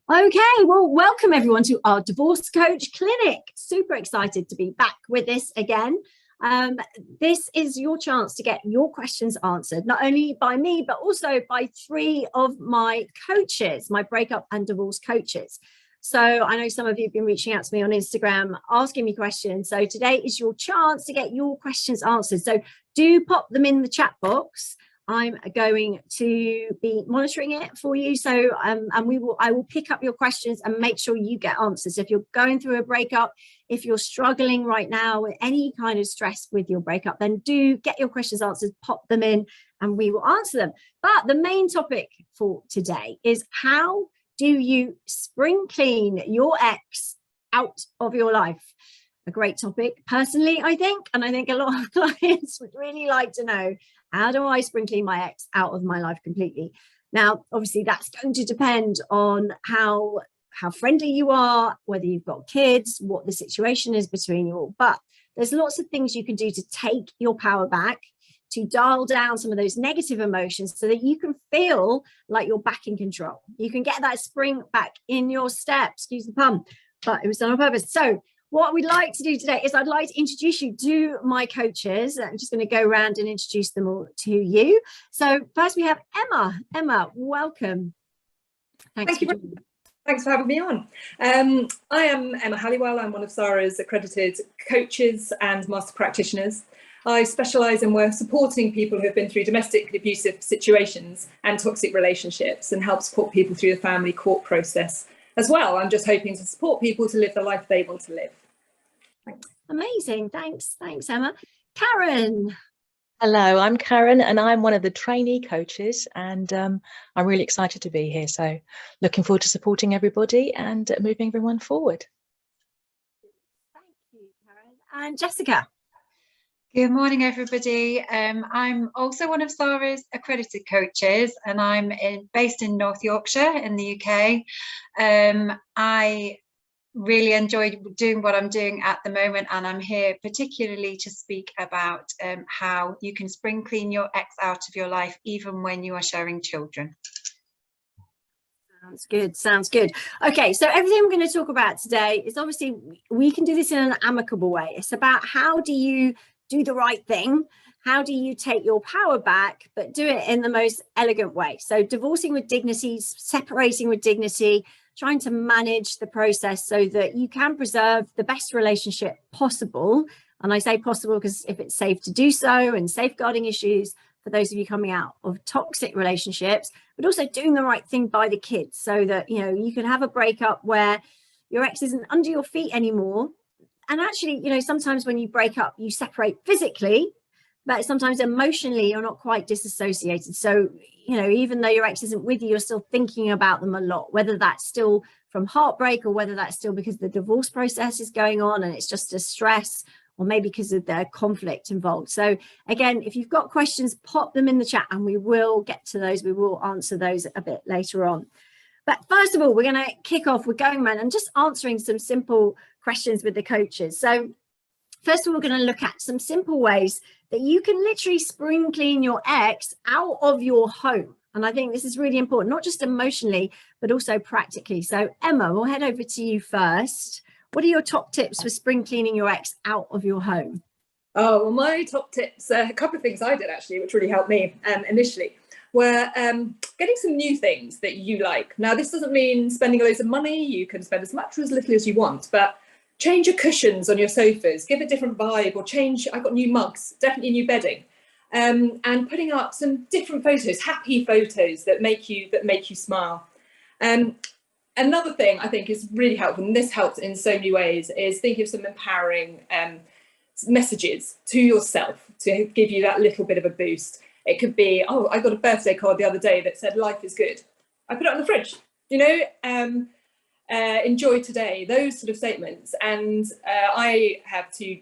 Okay, well, welcome everyone to our Divorce Coach Clinic. Super excited to be back with this again. This is your chance to get your questions answered, not only by me, but also by three of my coaches, my breakup and divorce coaches. So I know some of you have been reaching out to me on Instagram, asking me questions. So today is your chance to get your questions answered. So do pop them in the chat box. I'm going to be monitoring it for you. So I will pick up your questions and make sure you get answers. If you're going through a breakup, if you're struggling right now with any kind of stress with your breakup, then do get your questions answered, pop them in and we will answer them. But the main topic for today is, how do you spring clean your ex out of your life? A great topic personally, I think, and I think a lot of clients would really like to know, how do I spring clean my ex out of my life completely? Now, obviously, that's going to depend on how friendly you are, whether you've got kids, what the situation is between you all. But there's lots of things you can do to take your power back, to dial down some of those negative emotions so that you can feel like you're back in control. You can get that spring back in your step, excuse the pun, but it was done on purpose. So what we'd like to do today is I'd like to introduce you to my coaches. I'm just going to go around and introduce them all to you. So first we have Emma. Emma, welcome. Thank you. Thanks for having me on. I am Emma Halliwell. I'm one of Sara's accredited coaches and master practitioners. I specialise in work supporting people who have been through domestically abusive situations and toxic relationships, and help support people through the family court process as well. I'm just hoping to support people to live the life they want to live. Thanks. Amazing. Thanks, Emma. Karen. Hello, I'm Karen and I'm one of the trainee coaches, and I'm really excited to be here. So looking forward to supporting everybody and moving everyone forward. Thank you, Karen. And Jessica. Good morning, everybody. I'm also one of Sara's accredited coaches, and I'm based in North Yorkshire in the UK. I really enjoy doing what I'm doing at the moment, and I'm here particularly to speak about how you can spring clean your ex out of your life even when you are sharing children. Sounds good. Okay, so everything I'm going to talk about today is, obviously we can do this in an amicable way. It's about, how do you do the right thing? How do you take your power back, but do it in the most elegant way? So divorcing with dignity, separating with dignity, trying to manage the process so that you can preserve the best relationship possible. And I say possible because if it's safe to do so, and safeguarding issues for those of you coming out of toxic relationships, but also doing the right thing by the kids so that, you know, you can have a breakup where your ex isn't under your feet anymore. And actually, you know, sometimes when you break up, you separate physically, but sometimes emotionally you're not quite disassociated. So, you know, even though your ex isn't with you, you're still thinking about them a lot, whether that's still from heartbreak or whether that's still because the divorce process is going on and it's just a stress, or maybe because of the conflict involved. So again, if you've got questions, pop them in the chat and we will get to those. We will answer those a bit later on. But first of all, we're going to kick off with going around and just answering some simple questions with the coaches. So first of all, we're going to look at some simple ways that you can literally spring clean your ex out of your home. And I think this is really important, not just emotionally, but also practically. So Emma, we'll head over to you first. What are your top tips for spring cleaning your ex out of your home? Oh, well, my top tips, a couple of things I did actually, which really helped me initially, were getting some new things that you like. Now, this doesn't mean spending loads of money. You can spend as much or as little as you want, but change your cushions on your sofas, give a different vibe, or change. I got new mugs, definitely new bedding, and putting up some different photos, happy photos that make you smile. Another thing I think is really helpful, and this helps in so many ways, is thinking of some empowering messages to yourself to give you that little bit of a boost. It could be, oh, I got a birthday card the other day that said life is good. I put it on the fridge, you know, enjoy today, those sort of statements. And I have two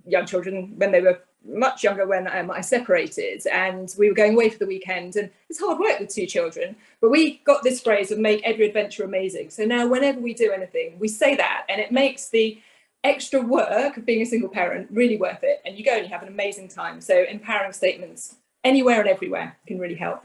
young children when they were much younger, when I separated, and we were going away for the weekend, and it's hard work with two children, but we got this phrase of make every adventure amazing. So now whenever we do anything, we say that, and it makes the extra work of being a single parent really worth it, and you go and you have an amazing time. So empowering statements anywhere and everywhere can really help.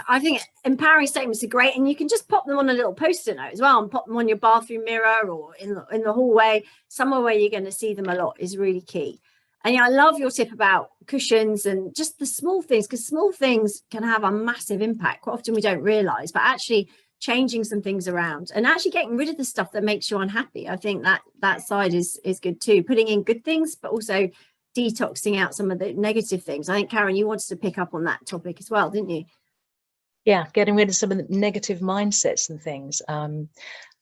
I think empowering statements are great, and you can just pop them on a little post-it note as well, and pop them on your bathroom mirror or in the hallway, somewhere where you're going to see them a lot is really key. And yeah, I love your tip about cushions and just the small things, because small things can have a massive impact. Quite often we don't realize, but actually changing some things around and actually getting rid of the stuff that makes you unhappy. I think that side is good too. Putting in good things, but also detoxing out some of the negative things. I think, Karen, you wanted to pick up on that topic as well, didn't you? Yeah, getting rid of some of the negative mindsets and things.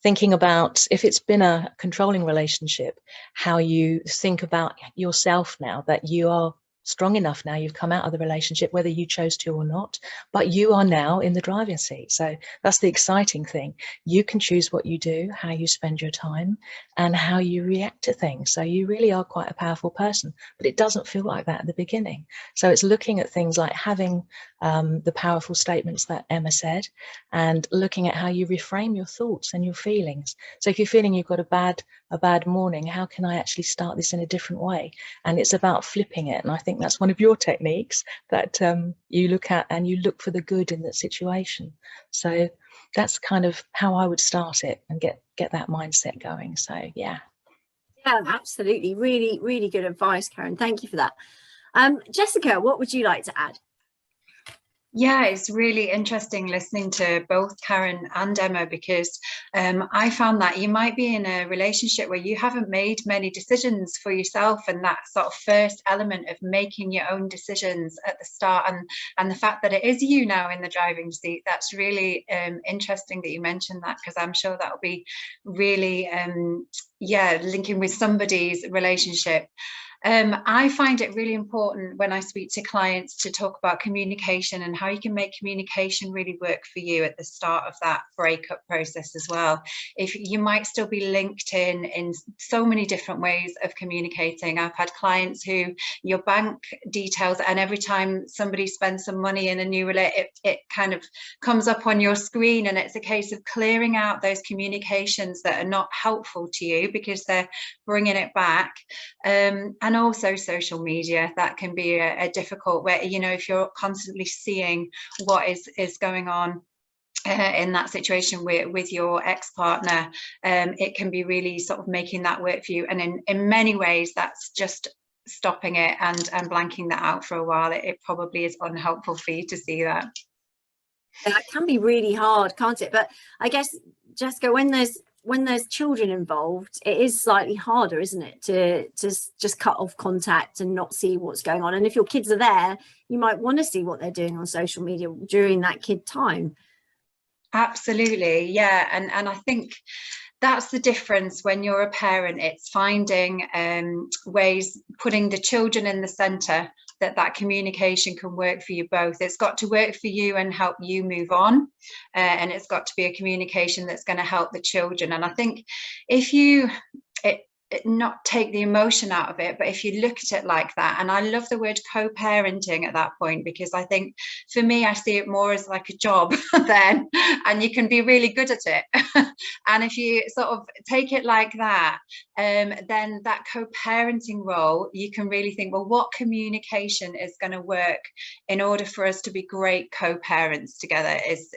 Thinking about, if it's been a controlling relationship, how you think about yourself now that you are strong enough now, you've come out of the relationship, whether you chose to or not, but you are now in the driving seat. So that's the exciting thing. You can choose what you do, how you spend your time, and how you react to things. So you really are quite a powerful person, but it doesn't feel like that at the beginning. So it's looking at things like having the powerful statements that Emma said, and looking at how you reframe your thoughts and your feelings. So if you're feeling you've got a bad morning, how can I actually start this in a different way? And it's about flipping it. And I think that's one of your techniques that you look at, and you look for the good in that situation. So that's kind of how I would start it and get that mindset going. So yeah, absolutely. Really, really good advice, Karen. Thank you for that. Jessica, what would you like to add? Yeah, it's really interesting listening to both Karen and Emma, because I found that you might be in a relationship where you haven't made many decisions for yourself, and that sort of first element of making your own decisions at the start, and the fact that it is you now in the driving seat, that's really interesting that you mentioned that, because I'm sure that will be really linking with somebody's relationship. I find it really important when I speak to clients to talk about communication and how you can make communication really work for you at the start of that breakup process as well. If you might still be linked in so many different ways of communicating. I've had clients who your bank details, and every time somebody spends some money in a new relationship, it kind of comes up on your screen, and it's a case of clearing out those communications that are not helpful to you because they're bringing it back. And also social media, that can be a difficult way, if you're constantly seeing what is going on in that situation with your ex-partner, it can be really sort of making that work for you. And in many ways, that's just stopping it and blanking that out for a while. It probably is unhelpful for you to see that. That can be really hard, can't it? But I guess, Jessica, when there's children involved, it is slightly harder, isn't it, to just cut off contact and not see what's going on. And if your kids are there, you might want to see what they're doing on social media during that kid time. Absolutely, yeah. And I think that's the difference when you're a parent. It's finding ways, putting the children in the centre, that communication can work for you both. It's got to work for you and help you move on, and it's got to be a communication that's going to help the children. And I think if you not take the emotion out of it, but if you look at it like that, and I love the word co-parenting at that point, because I think for me, I see it more as like a job then, and you can be really good at it. And if you sort of take it like that, then that co-parenting role, you can really think, well, what communication is going to work in order for us to be great co-parents together is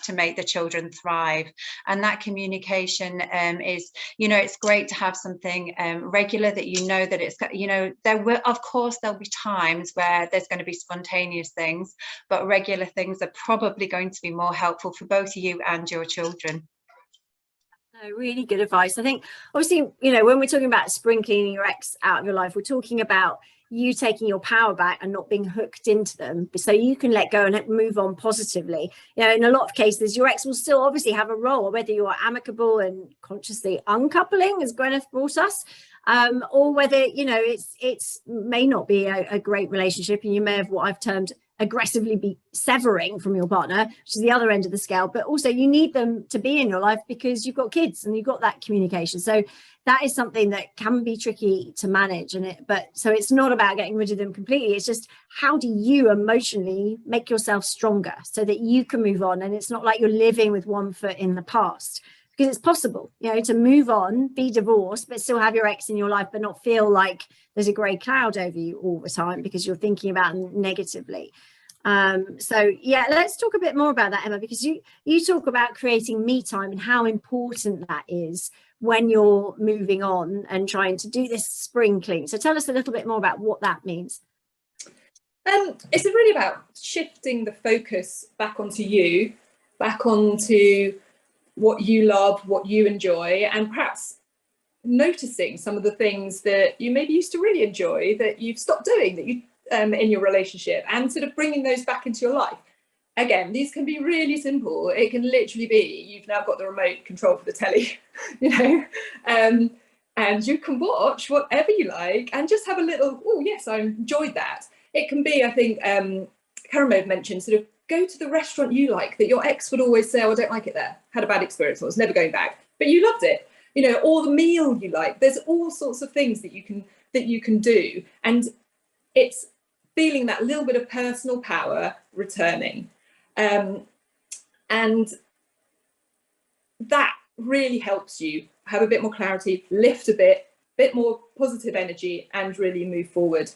to make the children thrive. And that communication is, it's great to have something regular that that it's, there'll be times where there's going to be spontaneous things, but regular things are probably going to be more helpful for both you and your children. Really good advice. I think obviously, when we're talking about spring cleaning your ex out of your life, we're talking about you taking your power back and not being hooked into them, so you can let go and move on positively. In a lot of cases, your ex will still obviously have a role, whether you are amicable and consciously uncoupling, as Gwyneth brought us, or whether it's may not be a great relationship, and you may have what I've termed aggressively be severing from your partner, which is the other end of the scale. But also you need them to be in your life because you've got kids and you've got that communication. So that is something that can be tricky to manage. So it's not about getting rid of them completely. It's just, how do you emotionally make yourself stronger so that you can move on? And it's not like you're living with one foot in the past, because it's possible, to move on, be divorced, but still have your ex in your life, but not feel like there's a grey cloud over you all the time because you're thinking about them negatively. So yeah, let's talk a bit more about that, Emma, because you talk about creating me time and how important that is when you're moving on and trying to do this spring clean. So tell us a little bit more about what that means. It's really about shifting the focus back onto you, back onto what you love, what you enjoy, and perhaps noticing some of the things that you maybe used to really enjoy that you've stopped doing, that you in your relationship, and sort of bringing those back into your life. Again, these can be really simple. It can literally be, you've now got the remote control for the telly, you know, and you can watch whatever you like and just have a little, oh yes, I enjoyed that. It can be, I think, Karen mentioned, sort of go to the restaurant you like, that your ex would always say, oh, I don't like it there, had a bad experience, I was never going back, but you loved it, you know, or the meal you like. There's all sorts of things that you can do, and it's feeling that little bit of personal power returning, and that really helps you have a bit more clarity, lift a bit more positive energy, and really move forward.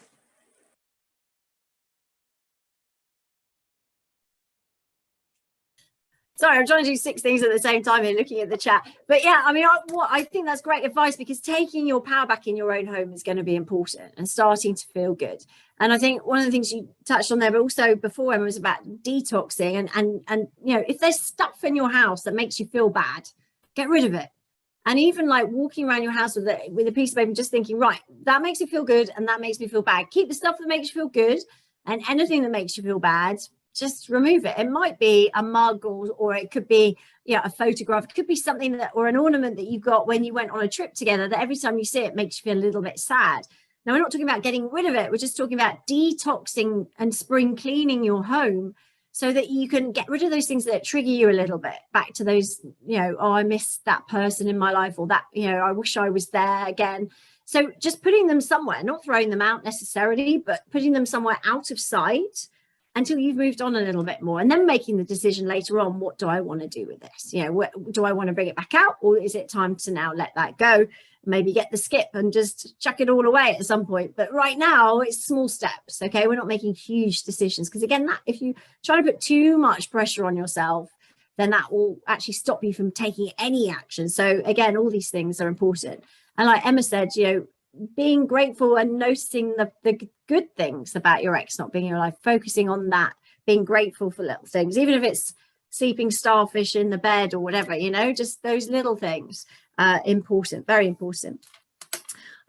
Sorry, I'm trying to do 6 things at the same time here, looking at the chat. But yeah, I mean, I think that's great advice, because taking your power back in your own home is going to be important, and starting to feel good. And I think one of the things you touched on there, but also before, Emma, was about detoxing. And you know, if there's stuff in your house that makes you feel bad, get rid of it. And even like walking around your house with a piece of paper, just thinking, right, that makes me feel good and that makes me feel bad. Keep the stuff that makes you feel good, and anything that makes you feel bad, just remove it. It might be a mug, or it could be, you know, a photograph. It could be something that, or an ornament that you got when you went on a trip together, that every time you see it makes you feel a little bit sad. Now, we're not talking about getting rid of it. We're just talking about detoxing and spring cleaning your home, so that you can get rid of those things that trigger you a little bit, back to those, you know, oh, I miss that person in my life, or that, you know, I wish I was there again. So just putting them somewhere, not throwing them out necessarily, but putting them somewhere out of sight until you've moved on a little bit more, and then making the decision later on, what do I want to do with this? You know, do I want to bring it back out, or is it time to now let that go? Maybe get the skip and just chuck it all away at some point. But right now it's small steps. Okay, we're not making huge decisions, because again, that if you try to put too much pressure on yourself, then that will actually stop you from taking any action. So again, all these things are important. And like Emma said, you know, being grateful and noticing the good things about your ex not being in your life, focusing on that, being grateful for little things, even if it's sleeping starfish in the bed or whatever, you know, just those little things, important, very important.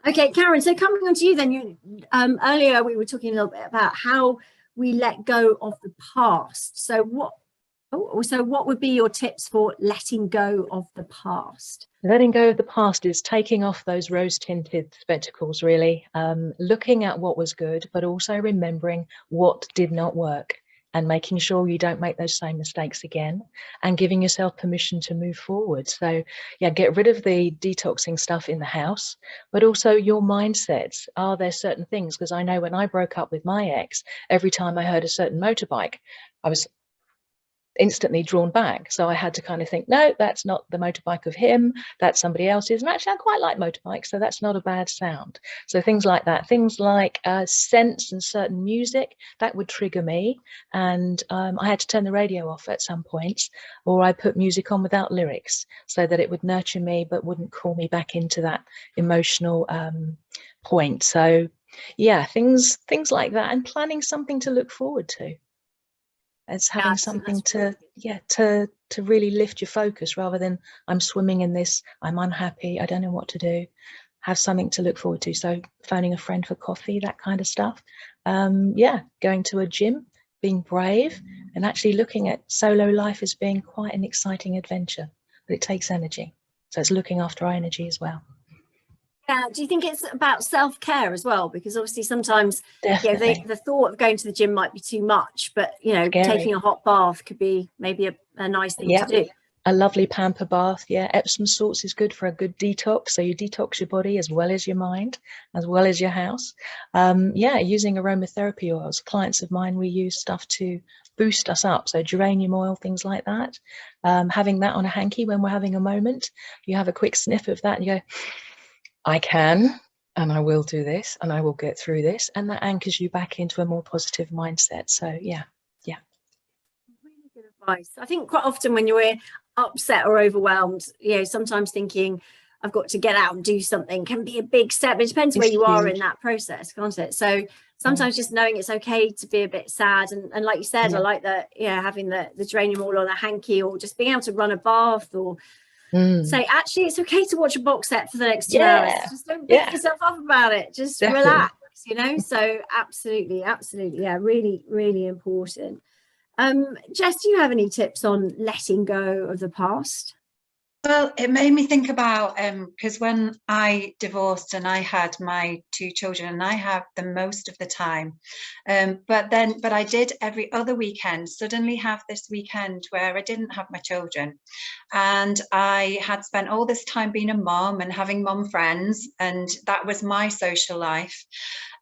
Okay, Karen, so coming on to you then, you earlier we were talking a little bit about how we let go of the past. So what would be your tips for letting go of the past? Letting go of the past is taking off those rose-tinted spectacles, really, looking at what was good, but also remembering what did not work, and making sure you don't make those same mistakes again, and giving yourself permission to move forward. So yeah, get rid of the detoxing stuff in the house, but also your mindsets. Are there certain things? Because I know when I broke up with my ex, every time I heard a certain motorbike, I was instantly drawn back. So I had to kind of think, no, that's not the motorbike of him, that's somebody else's. And actually I quite like motorbikes, so that's not a bad sound. So things like that, things like scents and certain music, that would trigger me. And I had to turn the radio off at some points, or I put music on without lyrics, so that it would nurture me but wouldn't call me back into that emotional point. So yeah, things like that, and planning something to look forward to. It's having something to really lift your focus, rather than I'm swimming in this, I'm unhappy, I don't know what to do. Have something to look forward to. So phoning a friend for coffee, that kind of stuff. Yeah, going to a gym, being brave, and actually looking at solo life as being quite an exciting adventure, but it takes energy. So it's looking after our energy as well. Yeah, do you think it's about self-care as well? Because obviously sometimes, you know, the thought of going to the gym might be too much, but you know, taking a hot bath could be maybe a nice thing to do. A lovely pamper bath, yeah. Epsom salts is good for a good detox. So you detox your body as well as your mind, as well as your house. Yeah, using aromatherapy oils. Clients of mine, we use stuff to boost us up. So geranium oil, things like that. Having that on a hanky when we're having a moment, you have a quick sniff of that and you go, I can, and I will do this, and I will get through this, and that anchors you back into a more positive mindset. So yeah, Right. I think quite often when you're upset or overwhelmed, sometimes thinking I've got to get out and do something can be a big step. It depends where you are in that process, can't it? So sometimes just knowing it's okay to be a bit sad, and like you said, I like that, having the draining all on a hanky, or just being able to run a bath, or say, actually, it's okay to watch a box set for the next 2 hours. Just don't beat yourself up about it. Just relax, So absolutely, really, really important. Jess, do you have any tips on letting go of the past? Well, it made me think about, because when I divorced and I had my 2 children, and I have them most of the time, but I did every other weekend suddenly have this weekend where I didn't have my children, and I had spent all this time being a mom and having mom friends, and that was my social life.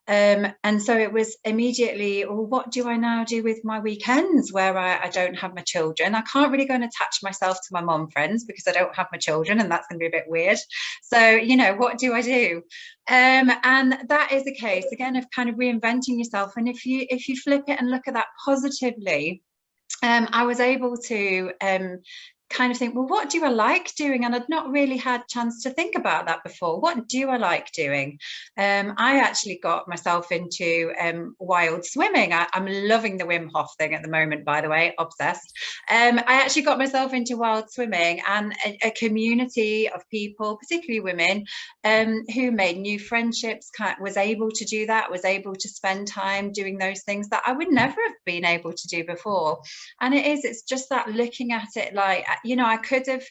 And so it was immediately, well, what do I now do with my weekends where I don't have my children? I can't really go and attach myself to my mom friends because I don't have my children, and that's going to be a bit weird. So, what do I do? And that is the case, again, of kind of reinventing yourself. And if you flip it and look at that positively, I was able to kind of think, well, what do I like doing? And I'd not really had a chance to think about that before. What do I like doing? I actually got myself into wild swimming. I'm loving the Wim Hof thing at the moment, by the way, obsessed. I actually got myself into wild swimming, and a community of people, particularly women, who made new friendships, was able to do that, was able to spend time doing those things that I would never have been able to do before. And it's just that looking at it like, I could have,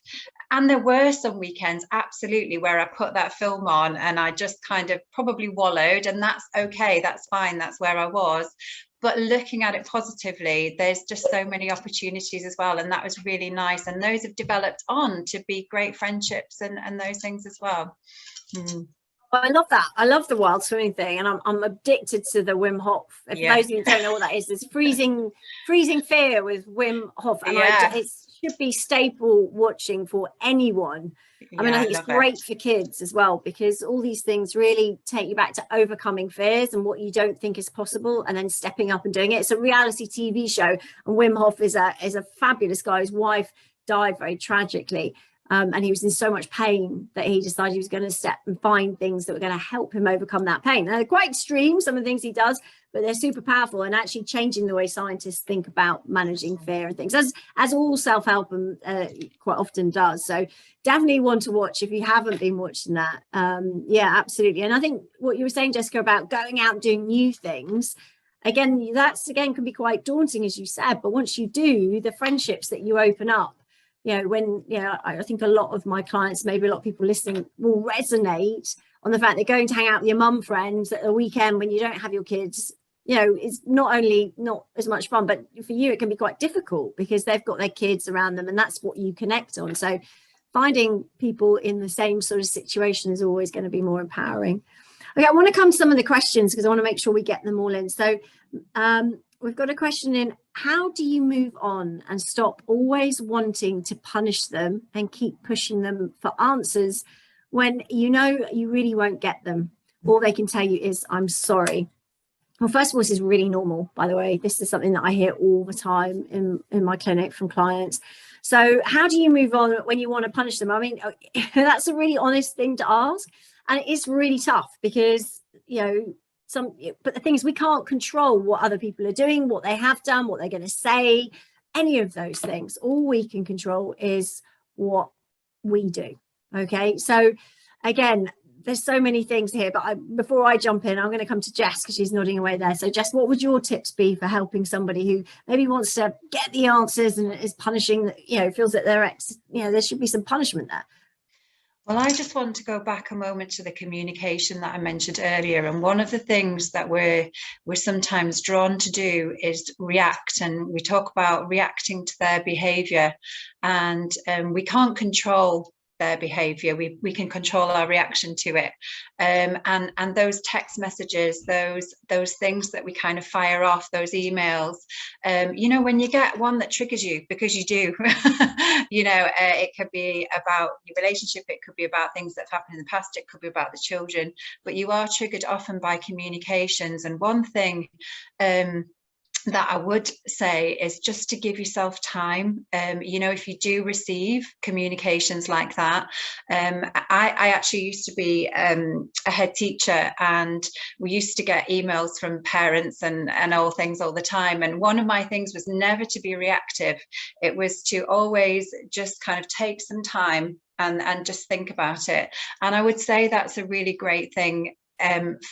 and there were some weekends, absolutely, where I put that film on and I just kind of probably wallowed, and that's okay, that's fine, that's where I was. But looking at it positively, there's just so many opportunities as well, and that was really nice. And those have developed on to be great friendships and those things as well. I love that. I love the wild swimming thing, and I'm addicted to the Wim Hof. If those of you don't know what that is, there's freezing fear with Wim Hof, and it should be staple watching for anyone. I mean, I think it's great for kids as well, because all these things really take you back to overcoming fears and what you don't think is possible, and then stepping up and doing it. It's a reality TV show, and Wim Hof is a fabulous guy. His wife died very tragically. And he was in so much pain that he decided he was going to step and find things that were going to help him overcome that pain. Now, they're quite extreme, some of the things he does, but they're super powerful, and actually changing the way scientists think about managing fear and things, as all self-help quite often does. So definitely one to watch if you haven't been watching that. Absolutely. And I think what you were saying, Jessica, about going out and doing new things, again, can be quite daunting, as you said, but once you do, the friendships that you open up, I think a lot of my clients, maybe a lot of people listening, will resonate on the fact they're going to hang out with your mum friends at a weekend when you don't have your kids. It's not only not as much fun, but for you it can be quite difficult because they've got their kids around them, and that's what you connect on. So finding people in the same sort of situation is always going to be more empowering. Okay, I want to come to some of the questions because I want to make sure we get them all in. So we've got a question in: how do you move on and stop always wanting to punish them and keep pushing them for answers when you know you really won't get them? All they can tell you is, I'm sorry. Well, first of all, this is really normal, by the way. This is something that I hear all the time in my clinic from clients. So how do you move on when you want to punish them? I mean, that's a really honest thing to ask. And it is really tough because, but the thing is, we can't control what other people are doing, what they have done, what they're going to say, any of those things. All we can control is what we do. Okay. So again, there's so many things here, but before I jump in, I'm going to come to Jess because she's nodding away there. So Jess, what would your tips be for helping somebody who maybe wants to get the answers and is punishing, feels that there should be some punishment there? Well, I just want to go back a moment to the communication that I mentioned earlier. And one of the things that we're sometimes drawn to do is react. And we talk about reacting to their behavior. And we can't control their behavior. We can control our reaction to it. And those text messages, those things that we kind of fire off, those emails, when you get one that triggers you, because you do, it could be about your relationship, it could be about things that have happened in the past, it could be about the children, but you are triggered often by communications. And one thing that I would say is just to give yourself time. You know, if you do receive communications like that, I actually used to be a head teacher, and we used to get emails from parents and all things all the time. And one of my things was never to be reactive. It was to always just kind of take some time and just think about it. And I would say that's a really great thing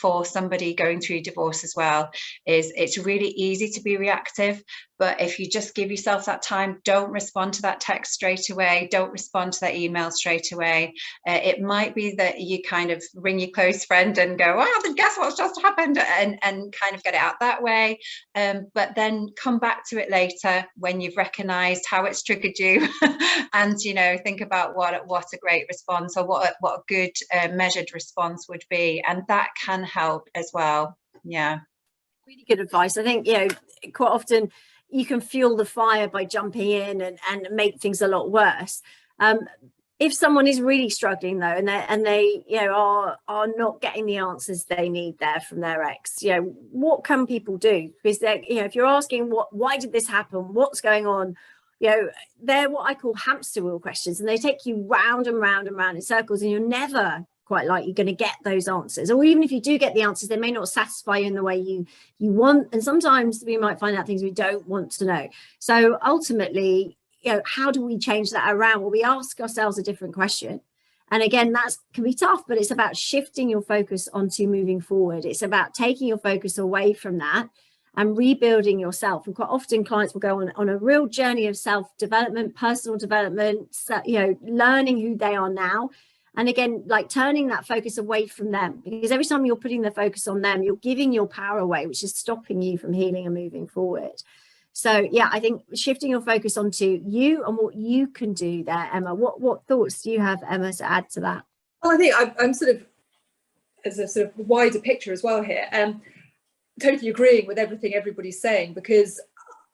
for somebody going through divorce as well. Is it's really easy to be reactive, but if you just give yourself that time, don't respond to that text straight away, don't respond to that email straight away. It might be that you kind of ring your close friend and go, oh, guess what's just happened, and kind of get it out that way, but then come back to it later when you've recognized how it's triggered you and, you know, think about what a great response, or what a good measured response would be, and that can help as well. Yeah, really good advice. I think, you know, quite often you can fuel the fire by jumping in and make things a lot worse. If someone is really struggling though, and they you know are not getting the answers they need there from their ex, you know, what can people do? Because they're, you know, if you're asking why did this happen, what's going on, you know, they're what I call hamster wheel questions, and they take you round and round and round in circles, and you're never quite likely going to get those answers. Or even if you do get the answers, they may not satisfy you in the way you want, and sometimes we might find out things we don't want to know. So ultimately, you know, how do we change that around? Well, we ask ourselves a different question, and again, that can be tough, but it's about shifting your focus onto moving forward. It's about taking your focus away from that and rebuilding yourself. And quite often clients will go on a real journey of self-development, personal development, you know, learning who they are now. And again, like turning that focus away from them, because every time you're putting the focus on them, you're giving your power away, which is stopping you from healing and moving forward. So yeah, I think shifting your focus onto you and what you can do there, Emma. What thoughts do you have, Emma, to add to that? Well, I think I'm sort of, as a sort of wider picture as well here, totally agreeing with everything everybody's saying, because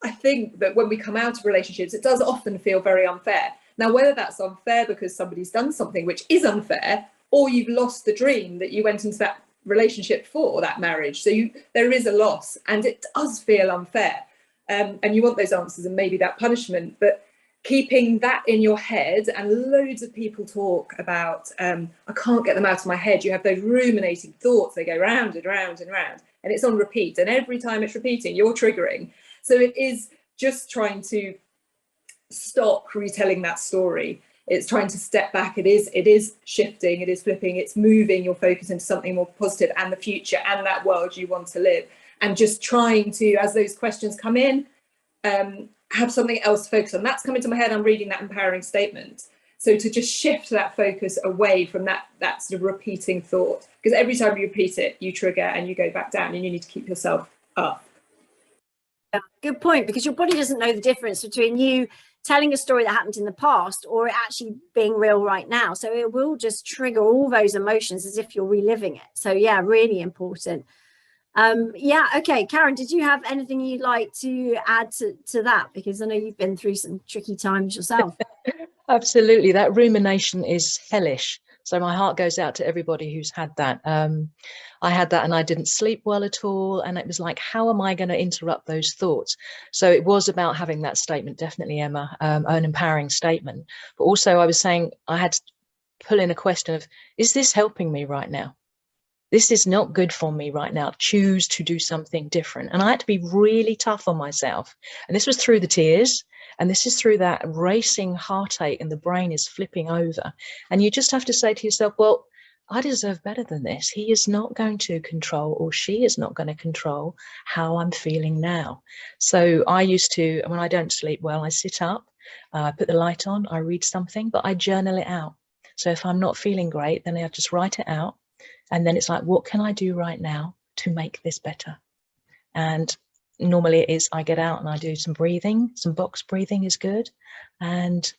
I think that when we come out of relationships, it does often feel very unfair. Now, whether that's unfair because somebody's done something which is unfair, or you've lost the dream that you went into that relationship for, that marriage. So there is a loss, and it does feel unfair. And you want those answers and maybe that punishment, but keeping that in your head, and loads of people talk about, I can't get them out of my head. You have those ruminating thoughts, they go round and round and round, and it's on repeat. And every time it's repeating, you're triggering. So it is just trying to stop retelling that story. It's trying to step back. It is shifting, it is flipping, it's moving your focus into something more positive and the future and that world you want to live. And just trying to, as those questions come in, have something else to focus on. That's coming to my head, I'm reading that empowering statement. So to just shift that focus away from that sort of repeating thought, because every time you repeat it, you trigger and you go back down, and you need to keep yourself up. Yeah, good point, because your body doesn't know the difference between you telling a story that happened in the past or it actually being real right now. So it will just trigger all those emotions as if you're reliving it. So yeah, really important. Yeah, okay, Karen, did you have anything you'd like to add to that? Because I know you've been through some tricky times yourself. Absolutely, that rumination is hellish. So my heart goes out to everybody who's had that. I had that, and I didn't sleep well at all. And it was like, how am I going to interrupt those thoughts? So it was about having that statement, definitely, Emma, an empowering statement. But also I was saying, I had to pull in a question of, is this helping me right now? This is not good for me right now. Choose to do something different. And I had to be really tough on myself. And this was through the tears. And this is through that racing heartache, and the brain is flipping over. And you just have to say to yourself, well, I deserve better than this. He is not going to control, or she is not going to control how I'm feeling now. So I used to, when I don't sleep well, I sit up, I put the light on, I read something, but I journal it out. So if I'm not feeling great, then I just write it out. And then it's like, what can I do right now to make this better? And normally it is, I get out and I do some breathing, some box breathing is good, and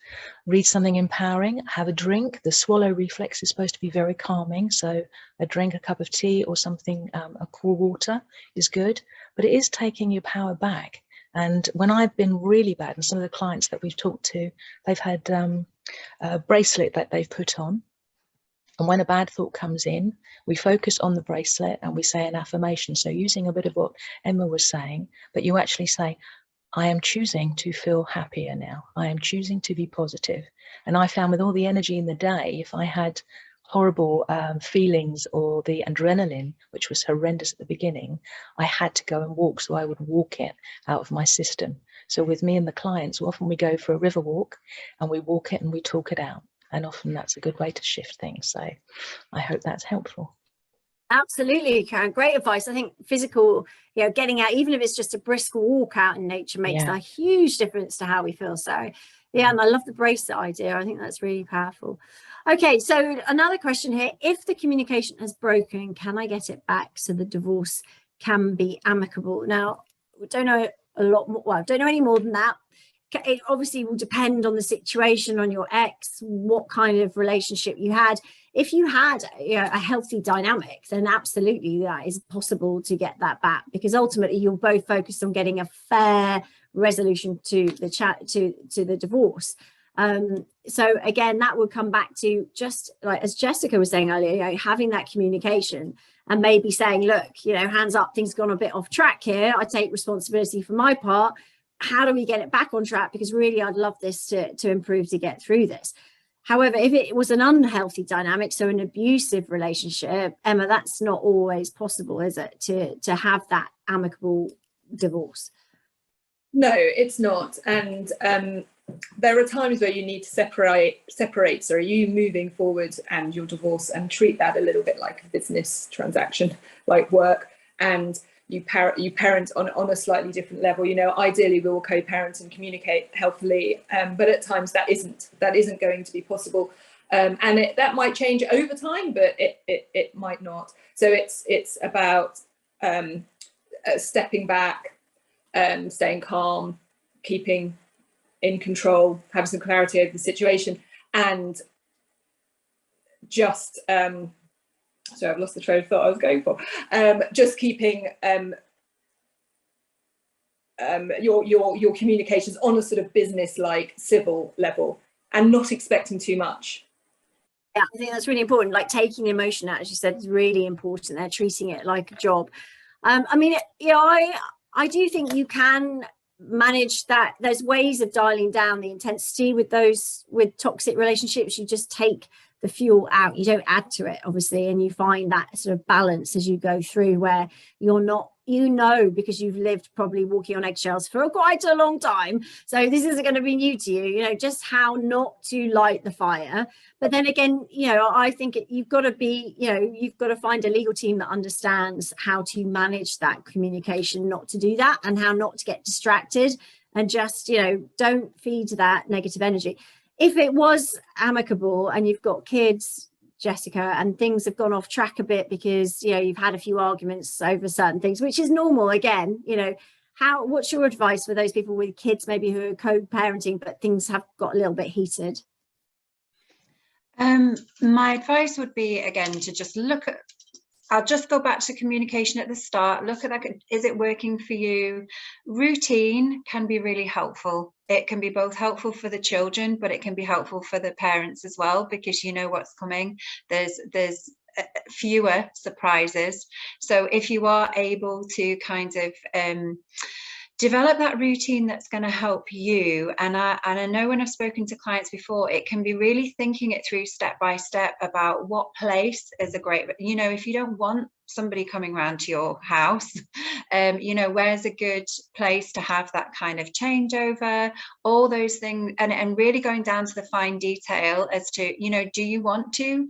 read something empowering, have a drink. The swallow reflex is supposed to be very calming. So a drink, a cup of tea or something, a cool water is good, but it is taking your power back. And when I've been really bad, and some of the clients that we've talked to, they've had a bracelet that they've put on, And when a bad thought comes in, we focus on the bracelet and we say an affirmation. So using a bit of what Emma was saying, but you actually say, I am choosing to feel happier now. I am choosing to be positive. And I found with all the energy in the day, if I had horrible feelings or the adrenaline, which was horrendous at the beginning, I had to go and walk. So I would walk it out of my system. So with me and the clients, often we go for a river walk and we walk it and we talk it out. And often that's a good way to shift things. So I hope that's helpful. Absolutely, Karen. Great advice. I think physical, getting out, even if it's just a brisk walk out in nature, makes a huge difference to how we feel. So, yeah, and I love the bracelet idea. I think that's really powerful. Okay, so another question here. If the communication has broken, can I get it back so the divorce can be amicable? Now, we don't know a lot more. Well, I don't know any more than that. It obviously will depend on the situation, on your ex, what kind of relationship you had. If you had a healthy dynamic, then absolutely that is possible to get that back, because ultimately you're both focused on getting a fair resolution to the divorce. So again, that would come back to, just like as Jessica was saying earlier, having that communication and maybe saying, look, hands up, things have gone a bit off track here. I take responsibility for my part. How do we get it back on track? Because really, I'd love this to improve, to get through this. However, if it was an unhealthy dynamic, so an abusive relationship, Emma, that's not always possible, is it, to have that amicable divorce? No, it's not. And there are times where you need to separate. So are you moving forward and your divorce, and treat that a little bit like a business transaction, like work, and you parent on a slightly different level. Ideally we will co-parent and communicate healthily, but at times that isn't going to be possible, and that might change over time, but it might not. So it's about stepping back, staying calm, keeping in control, having some clarity over the situation, and just so I've lost the train of thought I was going for. Just keeping your communications on a sort of business-like, civil level, and not expecting too much. Yeah, I think that's really important. Like taking emotion out, as you said, is really important. They're treating it like a job. I mean, I do think you can manage that. There's ways of dialing down the intensity with toxic relationships. You just take the fuel out, you don't add to it, obviously, and you find that sort of balance as you go through, where you're not, because you've lived probably walking on eggshells for quite a long time, so this isn't going to be new to you, just how not to light the fire. But then again, I think you've got to find a legal team that understands how to manage that communication, not to do that, and how not to get distracted, and just don't feed that negative energy. If it was amicable and you've got kids, Jessica, and things have gone off track a bit because you've had a few arguments over certain things, which is normal, again, what's your advice for those people with kids maybe who are co-parenting but things have got a little bit heated? My advice would be, again, to just look at, I'll just go back to communication at the start. Look at that. Is it working for you? Routine can be really helpful. It can be both helpful for the children, but it can be helpful for the parents as well, because you know what's coming. There's fewer surprises. So if you are able to kind of develop that routine that's going to help you, and I know when I've spoken to clients before, it can be really thinking it through step by step about what place is a great, if you don't want somebody coming around to your house, where's a good place to have that kind of changeover, all those things, and really going down to the fine detail as to, do you want to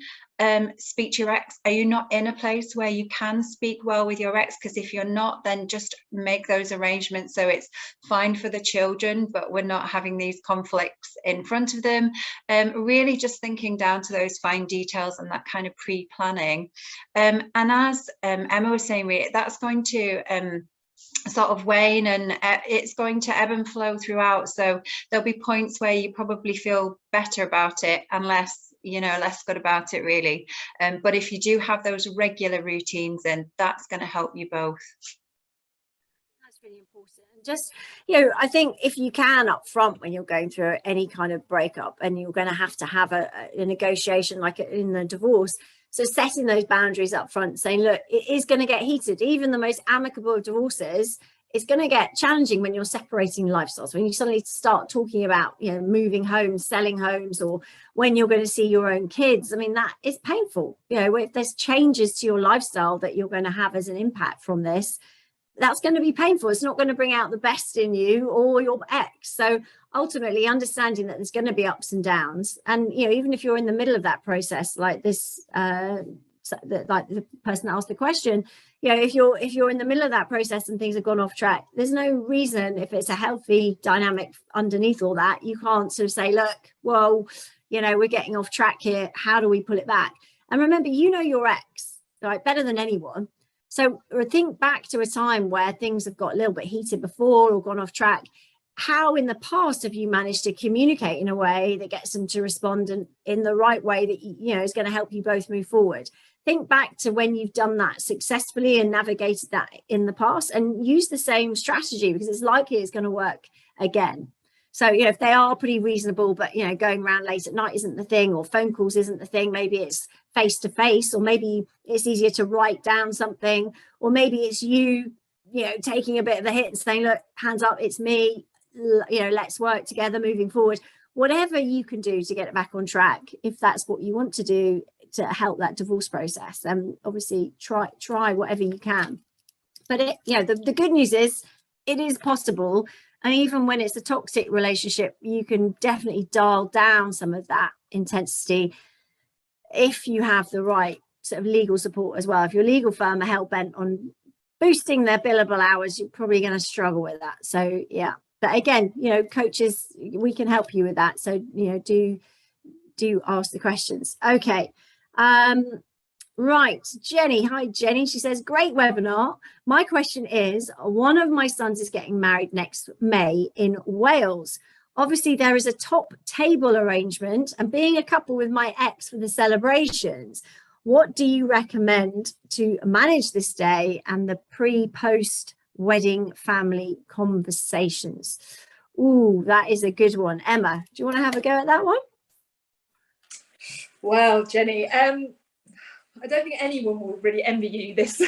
speak to your ex? Are you not in a place where you can speak well with your ex? Because if you're not, then just make those arrangements so it's fine for the children, but we're not having these conflicts in front of them. Really just thinking down to those fine details and that kind of pre-planning. And as Emma was saying, that's going to sort of wane, and it's going to ebb and flow throughout. So there'll be points where you probably feel better about it and less good about it, really. But if you do have those regular routines, then that's going to help you both. That's really important. Just, you know, I think if you can up front when you're going through any kind of breakup, and you're going to have a negotiation like in the divorce, so setting those boundaries up front, saying, look, it is going to get heated. Even the most amicable of divorces, it's going to get challenging when you're separating lifestyles, when you suddenly start talking about, you know, moving homes, selling homes, or when you're going to see your own kids. I mean, that is painful. You know, if there's changes to your lifestyle that you're going to have as an impact from this, that's going to be painful. It's not going to bring out the best in you or your ex. So ultimately understanding that there's going to be ups and downs, and, you know, even if you're in the middle of that process, like this like the person that asked the question, you know, if you're in the middle of that process and things have gone off track, there's no reason, if it's a healthy dynamic underneath all that, you can't sort of say, look, well, you know, we're getting off track here, how do we pull it back? And remember, you know your ex, right, better than anyone. So think back to a time where things have got a little bit heated before or gone off track. How in the past have you managed to communicate in a way that gets them to respond in the right way that, you know, is going to help you both move forward? Think back to when you've done that successfully and navigated that in the past, and use the same strategy, because it's likely it's going to work again. So, you know, if they are pretty reasonable, but, you know, going around late at night isn't the thing, or phone calls isn't the thing, maybe it's face to face, or maybe it's easier to write down something, or maybe it's you know, taking a bit of a hit and saying, look, hands up, it's me, you know, let's work together moving forward. Whatever you can do to get it back on track, if that's what you want to do to help that divorce process, and obviously try whatever you can. But you know, the good news is it is possible. And even when it's a toxic relationship, you can definitely dial down some of that intensity if you have the right sort of legal support as well. If your legal firm are hell-bent on boosting their billable hours, you're probably going to struggle with that. So yeah, but again, you know, coaches, we can help you with that. So, you know, do ask the questions. Okay. Right, Jenny. Hi, Jenny. She says, great webinar. My question is, one of my sons is getting married next May in Wales. Obviously, there is a top table arrangement, and being a couple with my ex for the celebrations, what do you recommend to manage this day and the pre-post wedding family conversations? Ooh, that is a good one. Emma, do you want to have a go at that one? Well, Jenny, I don't think anyone will really envy you this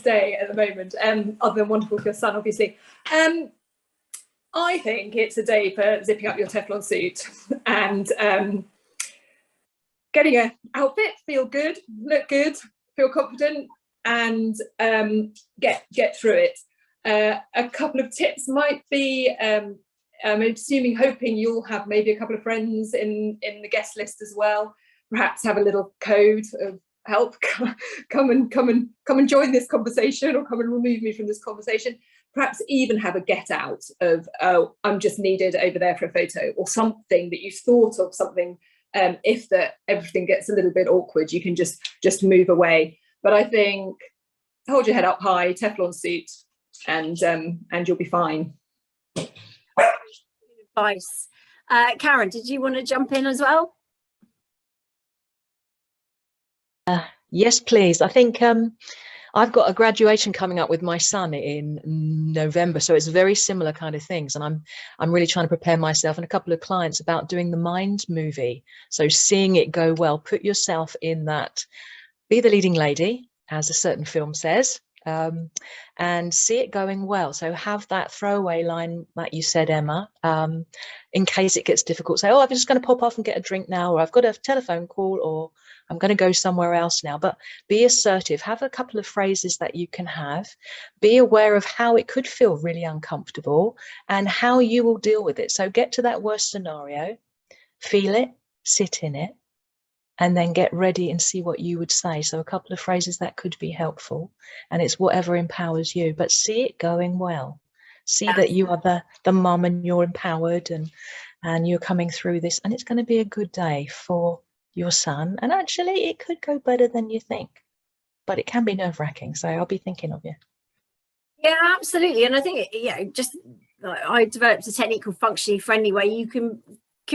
day at the moment, other than wonderful for your son, obviously. I think it's a day for zipping up your Teflon suit and getting an outfit, feel good, look good, feel confident, and get through it. A couple of tips might be, I'm hoping you'll have maybe a couple of friends in the guest list as well. Perhaps have a little code of help, come and join this conversation, or come and remove me from this conversation. Perhaps even have a get out of, oh, I'm just needed over there for a photo, or something that you thought of, something, if everything gets a little bit awkward, you can just move away. But I think hold your head up high, Teflon suit, and you'll be fine. Advice. Karen, did you want to jump in as well? Yes, please. I think I've got a graduation coming up with my son in November, so it's very similar kind of things, and I'm really trying to prepare myself and a couple of clients about doing the mind movie. So seeing it go well, put yourself in that, be the leading lady, as a certain film says, and see it going well. So have that throwaway line that you said, Emma, in case it gets difficult. Say, oh, I'm just going to pop off and get a drink now, or I've got a telephone call, or I'm going to go somewhere else now. But be assertive. Have a couple of phrases that you can have. Be aware of how it could feel really uncomfortable and how you will deal with it. So get to that worst scenario, feel it, sit in it, and then get ready and see what you would say. So a couple of phrases that could be helpful, and it's whatever empowers you, but see it going well. See that you are the mum and you're empowered and you're coming through this, and it's going to be a good day for your son. And actually it could go better than you think, but it can be nerve-wracking. So I'll be thinking of you. Yeah, absolutely. And I think, I developed a technique called functionally friendly, where you can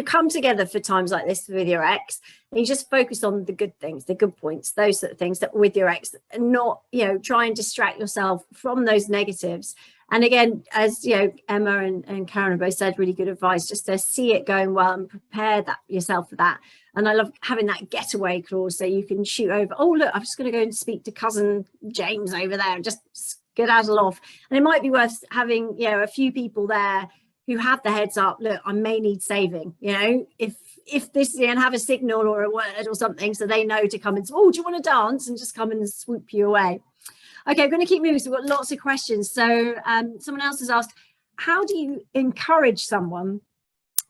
come together for times like this with your ex, and you just focus on the good things, the good points, those sort of things that with your ex, and not, try and distract yourself from those negatives. And again, as you know, Emma and Karen have both said, really good advice, just to see it going well and prepare that yourself for that. And I love having that getaway clause, so you can shoot over, oh look, I'm just going to go and speak to cousin James over there and just skedaddle off. And it might be worth having, you know, a few people there who have the heads up, look, I may need saving, you know, if this, and have a signal or a word or something, so they know to come and, oh, do you want to dance, and just come and swoop you away. Okay, I'm going to keep moving. So we've got lots of questions. So someone else has asked, how do you encourage someone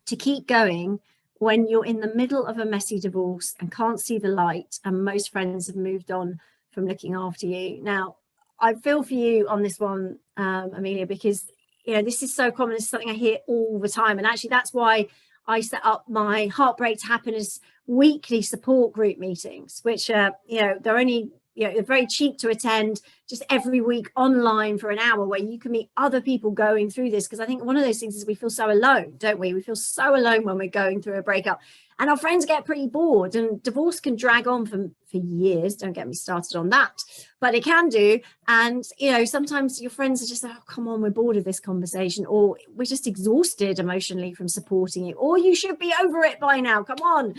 to keep going when you're in the middle of a messy divorce and can't see the light, and most friends have moved on from looking after you? Now, I feel for you on this one, Amelia, because, you know, this is so common. It's something I hear all the time. And actually, that's why I set up my Heartbreak to Happiness weekly support group meetings, which are, you know, they're only, you know, they're very cheap to attend, just every week online for an hour, where you can meet other people going through this. Because I think one of those things is we feel so alone, don't we? We feel so alone when we're going through a breakup, and our friends get pretty bored, and divorce can drag on for years. Don't get me started on that, but it can do. And, you know, sometimes your friends are just like, oh, come on, we're bored of this conversation, or we're just exhausted emotionally from supporting you, or you should be over it by now, come on.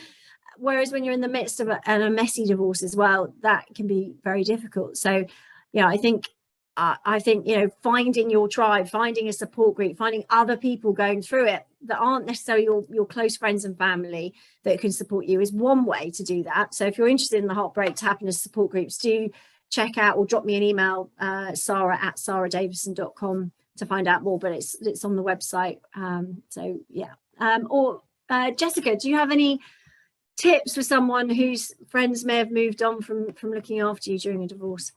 Whereas when you're in the midst of a messy divorce as well, that can be very difficult. So, you know, I think, you know, finding your tribe, finding a support group, finding other people going through it that aren't necessarily your close friends and family that can support you is one way to do that. So if you're interested in the Heartbreak to Happiness support groups, do check out or drop me an email, Sara@saradavison.com, to find out more, but it's on the website. So yeah. Or Jessica, do you have any tips for someone whose friends may have moved on from looking after you during a divorce?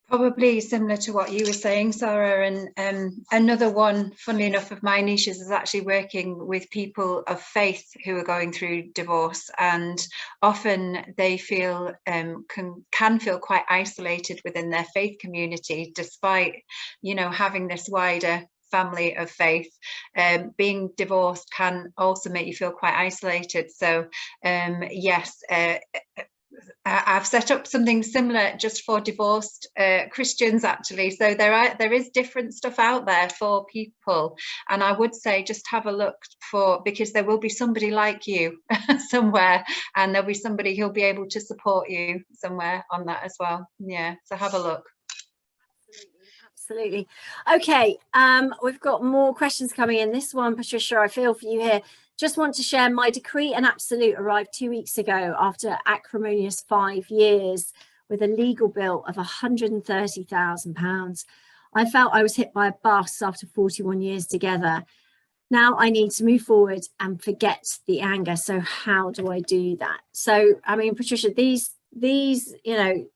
Probably similar to what you were saying, Sara, and another one, funnily enough, of my niches is actually working with people of faith who are going through divorce, and often they feel can feel quite isolated within their faith community, despite, you know, having this wider family of faith. Being divorced can also make you feel quite isolated. So yes, I've set up something similar just for divorced Christians, actually. So there is different stuff out there for people, and I would say just have a look because there will be somebody like you somewhere, and there'll be somebody who'll be able to support you somewhere on that as well. Yeah, so have a look. Absolutely. Okay, we've got more questions coming in. This one, Patricia, I feel for you here. Just want to share my decree and absolute arrived 2 weeks ago after acrimonious 5 years with a legal bill of £130,000. I felt I was hit by a bus after 41 years together. Now I need to move forward and forget the anger. So how do I do that? So, I mean, Patricia, these, you know,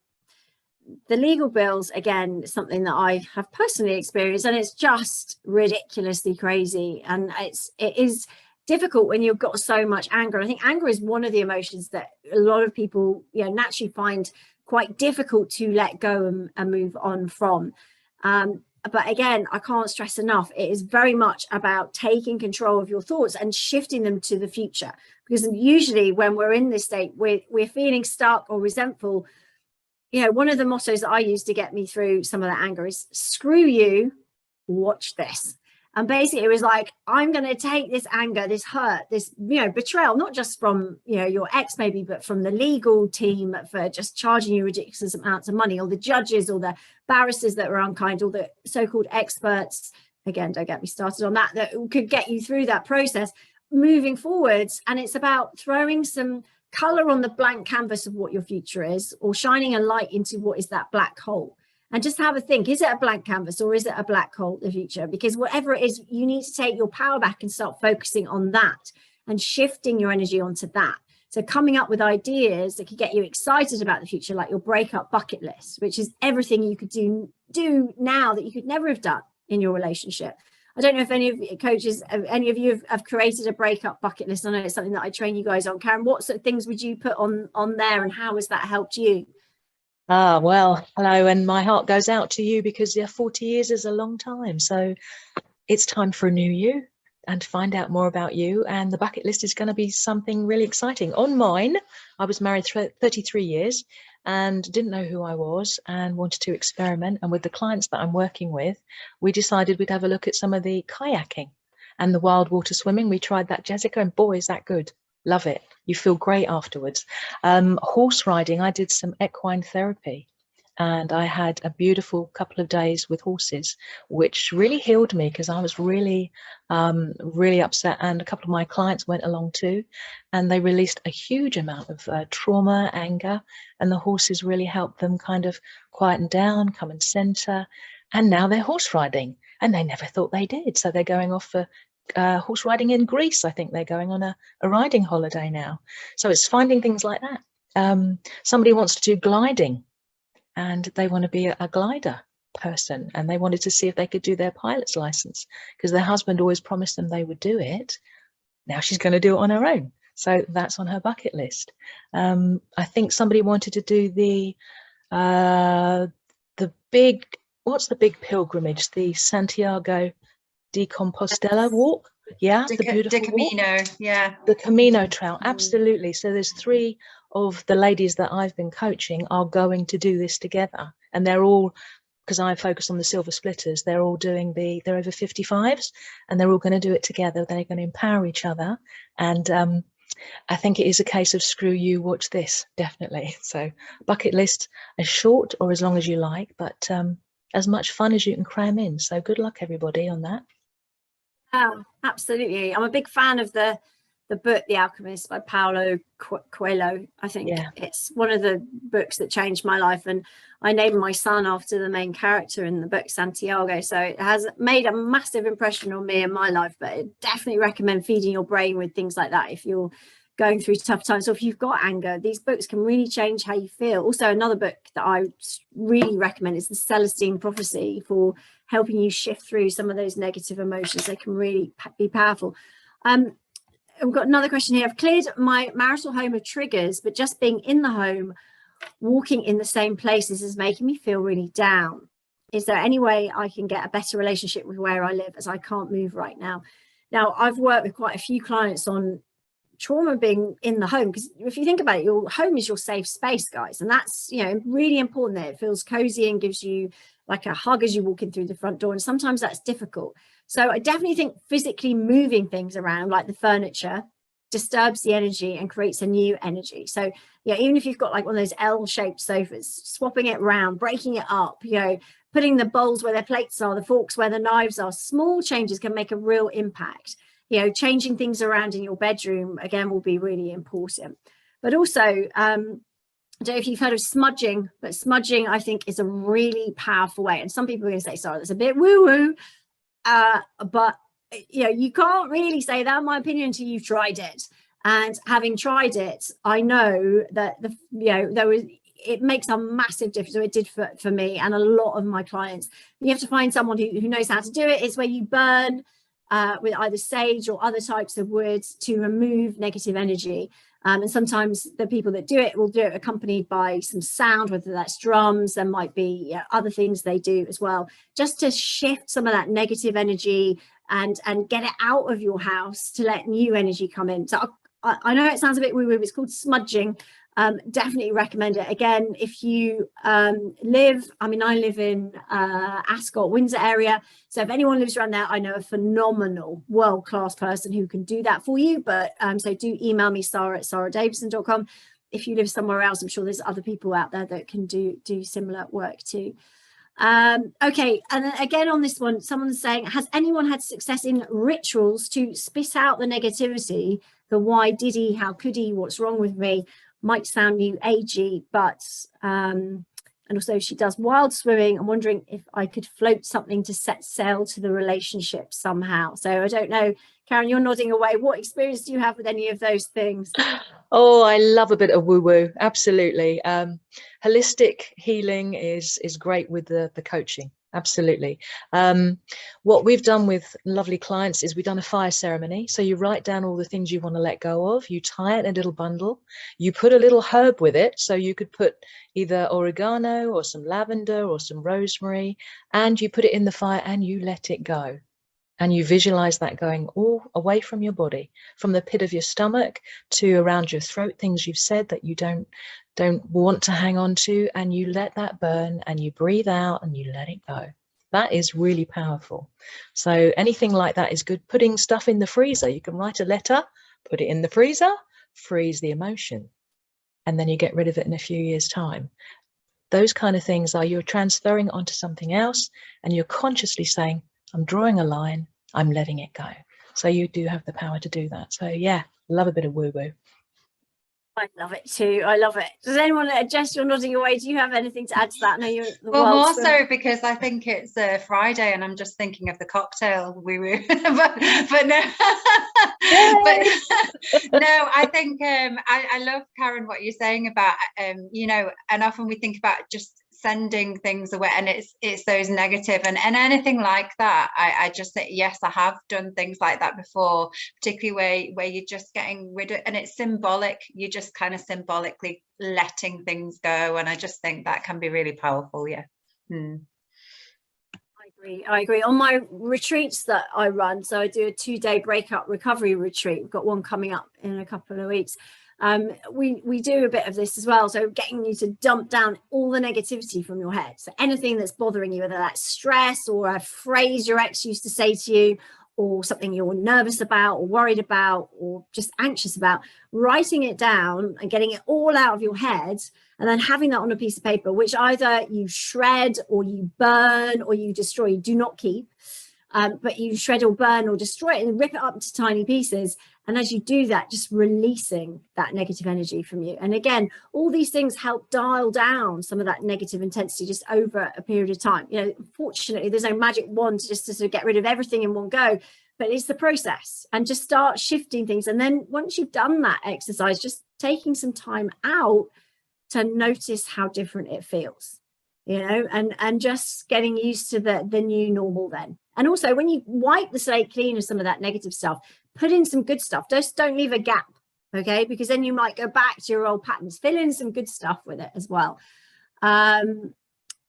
the legal bills, again, something that I have personally experienced, and it's just ridiculously crazy. And it is difficult when you've got so much anger. I think anger is one of the emotions that a lot of people, you know, naturally find quite difficult to let go and move on from. But again, I can't stress enough, it is very much about taking control of your thoughts and shifting them to the future. Because usually when we're in this state, we're feeling stuck or resentful. You know, one of the mottos that I use to get me through some of that anger is screw you, watch this. And basically it was like, I'm going to take this anger, this hurt, this, you know, betrayal, not just from, you know, your ex maybe, but from the legal team for just charging you ridiculous amounts of money, or the judges, or the barristers that were unkind, or the so-called experts, again, don't get me started on that, that could get you through that process moving forwards. And it's about throwing some color on the blank canvas of what your future is, or shining a light into what is that black hole. And just have a think, is it a blank canvas or is it a black hole, the future? Because whatever it is, you need to take your power back and start focusing on that and shifting your energy onto that. So coming up with ideas that could get you excited about the future, like your breakup bucket list, which is everything you could do now that you could never have done in your relationship. I don't know if any of you coaches, any of you have created a breakup bucket list. I know it's something that I train you guys on. Karen, what sort of things would you put on there, and how has that helped you? Well, hello, and my heart goes out to you, because 40 years is a long time. So it's time for a new you and to find out more about you. And the bucket list is going to be something really exciting. On mine, I was married 33 years, and didn't know who I was and wanted to experiment. And with the clients that I'm working with, we decided we'd have a look at some of the kayaking and the wild water swimming. We tried that, Jessica, and boy, is that good. Love it. You feel great afterwards. Horse riding, I did some equine therapy, and I had a beautiful couple of days with horses, which really healed me because I was really, really upset. And a couple of my clients went along too, and they released a huge amount of trauma, anger, and the horses really helped them kind of quieten down, come and center. And now they're horse riding, and they never thought they did. So they're going off for horse riding in Greece. I think they're going on a riding holiday now. So it's finding things like that. Somebody wants to do gliding, and they want to be a glider person, and they wanted to see if they could do their pilot's license because their husband always promised them they would do it. Now she's going to do it on her own. So that's on her bucket list. I think somebody wanted to do the big, what's the big pilgrimage? The Santiago de Compostela walk. Yeah, the beautiful Camino. walk. Yeah, the Camino Trail. Absolutely. So there's 3 of the ladies that I've been coaching are going to do this together, and they're all, because I focus on the silver splitters, they're all doing they're over 55s, and they're all going to do it together. They're going to empower each other, and I think it is a case of screw you, watch this, definitely. So bucket list, as short or as long as you like, but as much fun as you can cram in. So good luck, everybody, on that. Absolutely. I'm a big fan of the book The Alchemist by Paulo Coelho. I think it's one of the books that changed my life, and I named my son after the main character in the book, Santiago. So it has made a massive impression on me in my life, but I definitely recommend feeding your brain with things like that if you're going through tough times, or if you've got anger. These books can really change how you feel. Also, another book that I really recommend is the Celestine Prophecy, for helping you shift through some of those negative emotions. They can really be powerful. We've got another question here. I've cleared my marital home of triggers, but just being in the home, walking in the same places, is making me feel really down. Is there any way I can get a better relationship with where I live, as I can't move right now? Now, I've worked with quite a few clients on trauma being in the home, because if you think about it, your home is your safe space, guys, and that's, you know, really important that it feels cozy and gives you like a hug as you walk in through the front door, and sometimes that's difficult. So I definitely think physically moving things around, like the furniture, disturbs the energy and creates a new energy. So yeah, even if you've got like one of those L-shaped sofas, swapping it around, breaking it up, you know, putting the bowls where their plates are, the forks where the knives are, small changes can make a real impact. You know, changing things around in your bedroom, again, will be really important. But also, I don't know if you've heard of smudging, but smudging, I think, is a really powerful way. And some people are going to say, sorry, that's a bit woo-woo. But, you know, you can't really say that, in my opinion, until you've tried it. And having tried it, I know that, it makes a massive difference. So it did for me and a lot of my clients. You have to find someone who knows how to do it. It's where you burn with either sage or other types of woods to remove negative energy. And sometimes the people that do it will do it accompanied by some sound, whether that's drums. There might be other things they do as well, just to shift some of that negative energy and get it out of your house to let new energy come in. So I know it sounds a bit woo-woo, it's called smudging. Definitely recommend it. Again, if you I live in Ascot, Windsor area. So if anyone lives around there, I know a phenomenal world-class person who can do that for you. But so do email me, Sara at saradavison.com. If you live somewhere else, I'm sure there's other people out there that can do similar work too. Okay, and then again on this one, someone's saying, has anyone had success in rituals to spit out the negativity? The why did he, how could he, what's wrong with me? Might sound new agey, but and also she does wild swimming. I'm wondering if I could float something to set sail to the relationship somehow. So I don't know, Karen, you're nodding away. What experience do you have with any of those things? Oh, I love a bit of woo-woo. Absolutely. Holistic healing is great with the coaching. Absolutely. What we've done with lovely clients is we've done a fire ceremony. So you write down all the things you want to let go of. You tie it in a little bundle. You put a little herb with it. So you could put either oregano or some lavender or some rosemary, and you put it in the fire and you let it go. And you visualize that going all away from your body, from the pit of your stomach to around your throat, things you've said that you don't don't want to hang on to, and you let that burn and you breathe out and you let it go. That is really powerful. So anything like that is good. Putting stuff in the freezer, you can write a letter, put it in the freezer, freeze the emotion, and then you get rid of it in a few years' time. Those kind of things are, you're transferring onto something else and you're consciously saying, I'm drawing a line, I'm letting it go. So you do have the power to do that. So yeah, love a bit of woo-woo. I love it too. I love it. Does anyone, Jess, you're nodding away. Do you have anything to add to that? No, you're the well, more world's so because I think it's Friday and I'm just thinking of the cocktail woo-woo. but no, but no, I think I love, Karen, what you're saying about you know, and often we think about just sending things away, and it's those negative and anything like that. I just think, yes, I have done things like that before, particularly where you're just getting rid of, and it's symbolic, you're just kind of symbolically letting things go, and I just think that can be really powerful. Yeah. I agree. On my retreats that I run, so I do a 2-day breakup recovery retreat. We've got one coming up in a couple of weeks. We do a bit of this as well, so getting you to dump down all the negativity from your head. So anything that's bothering you, whether that's stress or a phrase your ex used to say to you, or something you're nervous about or worried about or just anxious about, writing it down and getting it all out of your head, and then having that on a piece of paper, which either you shred or you burn or you destroy. You do not keep, but you shred or burn or destroy it and rip it up into tiny pieces. And as you do that, just releasing that negative energy from you. And again, all these things help dial down some of that negative intensity just over a period of time. You know, fortunately, there's no magic wand to just to sort of get rid of everything in one go, but it's the process, and just start shifting things. And then once you've done that exercise, just taking some time out to notice how different it feels, you know, and just getting used to the new normal then. And also, when you wipe the slate clean of some of that negative stuff, put in some good stuff. Just don't leave a gap, okay? Because then you might go back to your old patterns. Fill in some good stuff with it as well.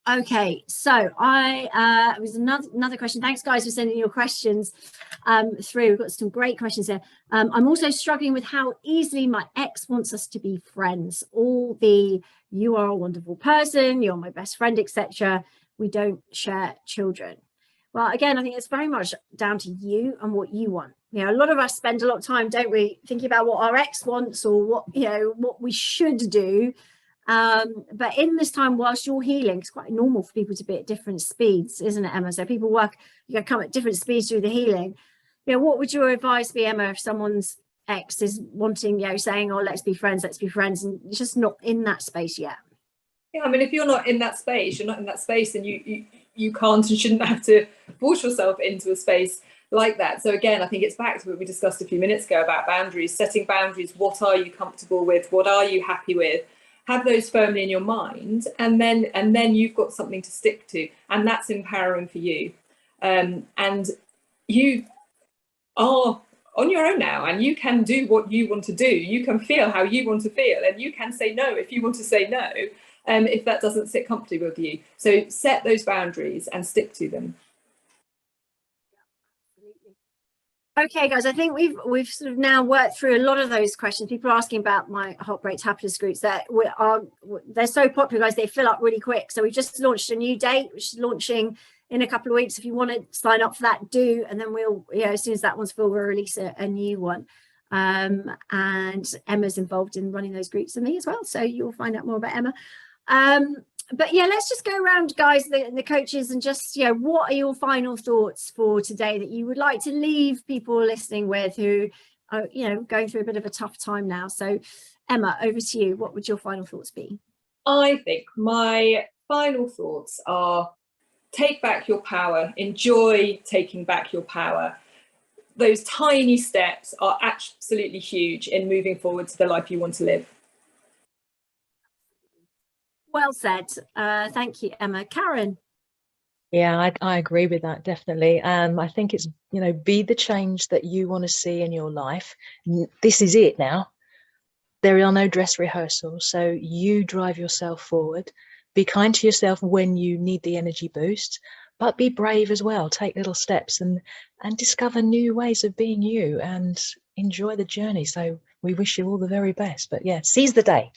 Okay, so it was another question. Thanks, guys, for sending your questions through. We've got some great questions here. I'm also struggling with how easily my ex wants us to be friends. All the "you are a wonderful person, you're my best friend," etc. We don't share children. Well, again, I think it's very much down to you and what you want. You know, a lot of us spend a lot of time, don't we, thinking about what our ex wants or what, you know, what we should do. But in this time, whilst you're healing, it's quite normal for people to be at different speeds, isn't it, Emma? So people you come at different speeds through the healing. You know, what would your advice be, Emma, if someone's ex is wanting, you know, saying, "Oh, let's be friends," and you're just not in that space yet? Yeah, I mean, if you're not in that space, you're not in that space, and you can't and shouldn't have to force yourself into a space like that. So again, I think it's back to what we discussed a few minutes ago about boundaries, setting boundaries. What are you comfortable with? What are you happy with? Have those firmly in your mind, and then you've got something to stick to, and that's empowering for you. And you are on your own now, and you can do what you want to do. You can feel how you want to feel, and you can say no if you want to say no, if that doesn't sit comfortably with you. So set those boundaries and stick to them. Okay, guys, I think we've sort of now worked through a lot of those questions. People are asking about my Heartbreak Happiness groups that they're so popular, guys. They fill up really quick. So we just launched a new date, which is launching in a couple of weeks. If you want to sign up for that, do, and then we'll, you know, as soon as that one's full, we'll release a new one. And Emma's involved in running those groups and me as well. So you'll find out more about Emma. But yeah, let's just go around, guys, the coaches, and just, you know, what are your final thoughts for today that you would like to leave people listening with who are, you know, going through a bit of a tough time now? So Emma, over to you. What would your final thoughts be? I think my final thoughts are: take back your power, enjoy taking back your power. Those tiny steps are absolutely huge in moving forward to the life you want to live. Well said. Thank you, Emma. Karen? Yeah, I agree with that, definitely. I think it's, you know, be the change that you want to see in your life. This is it now. There are no dress rehearsals, so you drive yourself forward. Be kind to yourself when you need the energy boost, but be brave as well. Take little steps and discover new ways of being you, and enjoy the journey. So we wish you all the very best. But yeah, seize the day.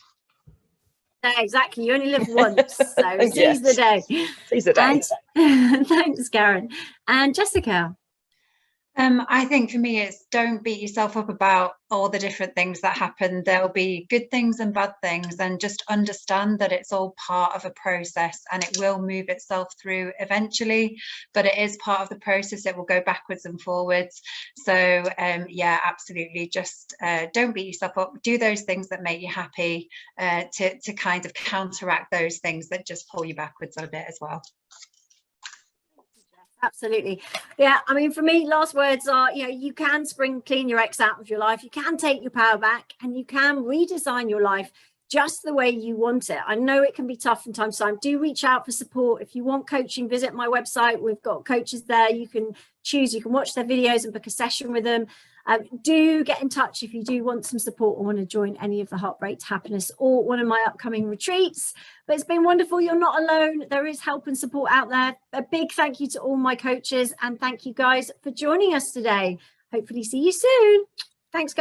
Yeah, exactly. You only live once, so seize the day. Seize the day. And thanks, Karen. And Jessica. I think for me, it's don't beat yourself up about all the different things that happen. There'll be good things and bad things, and just understand that it's all part of a process and it will move itself through eventually, but it is part of the process. It will go backwards and forwards. So yeah, absolutely. Just don't beat yourself up. Do those things that make you happy to kind of counteract those things that just pull you backwards a bit as well. Absolutely. Yeah, I mean, for me, last words are, you know, you can spring clean your ex out of your life, you can take your power back, and you can redesign your life just the way you want it. I know it can be tough from time to time. Do reach out for support. If you want coaching, visit my website. We've got coaches there. You can choose, you can watch their videos and book a session with them. Do get in touch if you do want some support or want to join any of the Heartbreak to Happiness or one of my upcoming retreats. But it's been wonderful. You're not alone. There is help and support out there. A big thank you to all my coaches, and thank you guys for joining us today. Hopefully see you soon. Thanks, guys.